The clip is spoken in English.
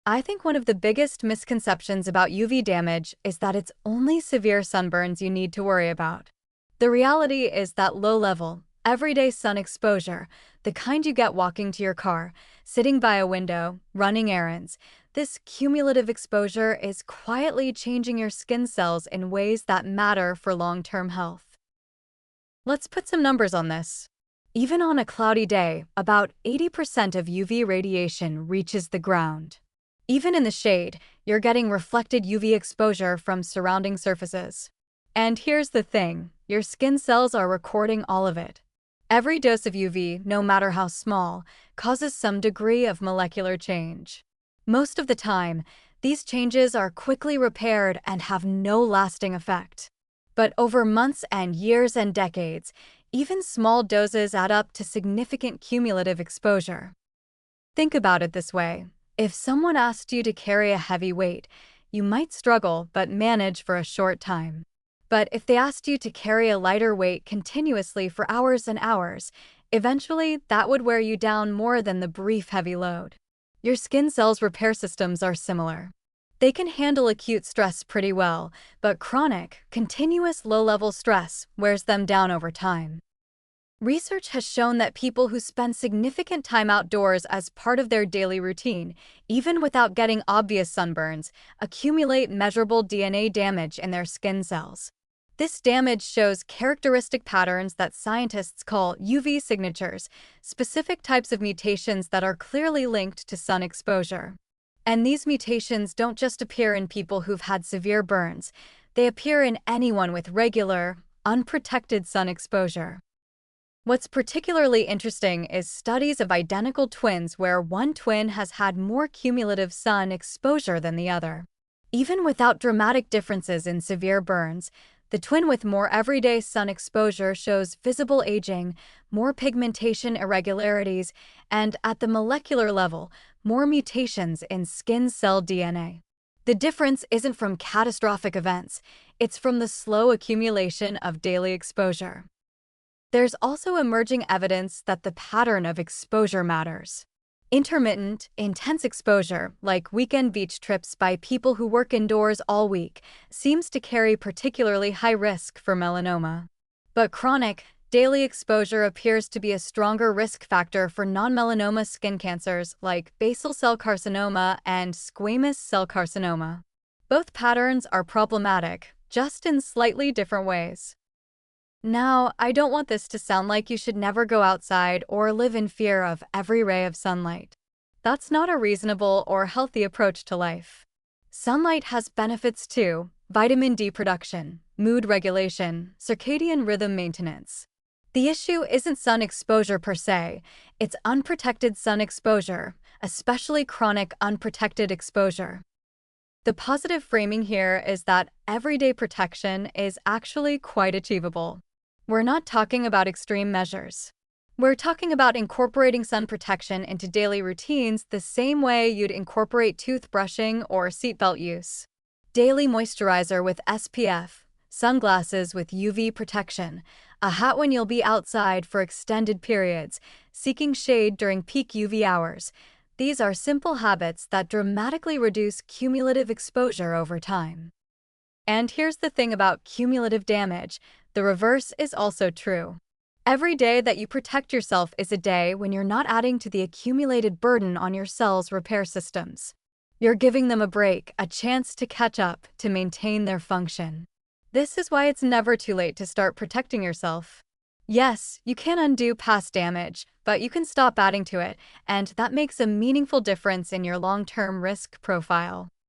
I think one of the biggest misconceptions about UV damage is that it's only severe sunburns you need to worry about. The reality is that low-level, everyday sun exposure, the kind you get walking to your car, sitting by a window, running errands, this cumulative exposure is quietly changing your skin cells in ways that matter for long-term health. Let's put some numbers on this. Even on a cloudy day, about 80% of UV radiation reaches the ground. Even in the shade, you're getting reflected UV exposure from surrounding surfaces. And here's the thing, your skin cells are recording all of it. Every dose of UV, no matter how small, causes some degree of molecular change. Most of the time, these changes are quickly repaired and have no lasting effect. But over months and years and decades, even small doses add up to significant cumulative exposure. Think about it this way. If someone asked you to carry a heavy weight, you might struggle but manage for a short time. But if they asked you to carry a lighter weight continuously for hours and hours, eventually that would wear you down more than the brief heavy load. Your skin cells' repair systems are similar. They can handle acute stress pretty well, but chronic, continuous low-level stress wears them down over time. Research has shown that people who spend significant time outdoors as part of their daily routine, even without getting obvious sunburns, accumulate measurable DNA damage in their skin cells. This damage shows characteristic patterns that scientists call UV signatures, specific types of mutations that are clearly linked to sun exposure. And these mutations don't just appear in people who've had severe burns, they appear in anyone with regular, unprotected sun exposure. What's particularly interesting is studies of identical twins where one twin has had more cumulative sun exposure than the other. Even without dramatic differences in severe burns, the twin with more everyday sun exposure shows visible aging, more pigmentation irregularities, and at the molecular level, more mutations in skin cell DNA. The difference isn't from catastrophic events, it's from the slow accumulation of daily exposure. There's also emerging evidence that the pattern of exposure matters. Intermittent, intense exposure, like weekend beach trips by people who work indoors all week, seems to carry particularly high risk for melanoma. But chronic, daily exposure appears to be a stronger risk factor for non-melanoma skin cancers like basal cell carcinoma and squamous cell carcinoma. Both patterns are problematic, just in slightly different ways. Now, I don't want this to sound like you should never go outside or live in fear of every ray of sunlight. That's not a reasonable or healthy approach to life. Sunlight has benefits too: vitamin D production, mood regulation, circadian rhythm maintenance. The issue isn't sun exposure per se, it's unprotected sun exposure, especially chronic unprotected exposure. The positive framing here is that everyday protection is actually quite achievable. We're not talking about extreme measures. We're talking about incorporating sun protection into daily routines the same way you'd incorporate toothbrushing or seatbelt use. Daily moisturizer with SPF, sunglasses with UV protection, a hat when you'll be outside for extended periods, seeking shade during peak UV hours. These are simple habits that dramatically reduce cumulative exposure over time. And here's the thing about cumulative damage: the reverse is also true. Every day that you protect yourself is a day when you're not adding to the accumulated burden on your cells' repair systems. You're giving them a break, a chance to catch up, to maintain their function. This is why it's never too late to start protecting yourself. Yes, you can undo past damage, but you can stop adding to it, and that makes a meaningful difference in your long-term risk profile.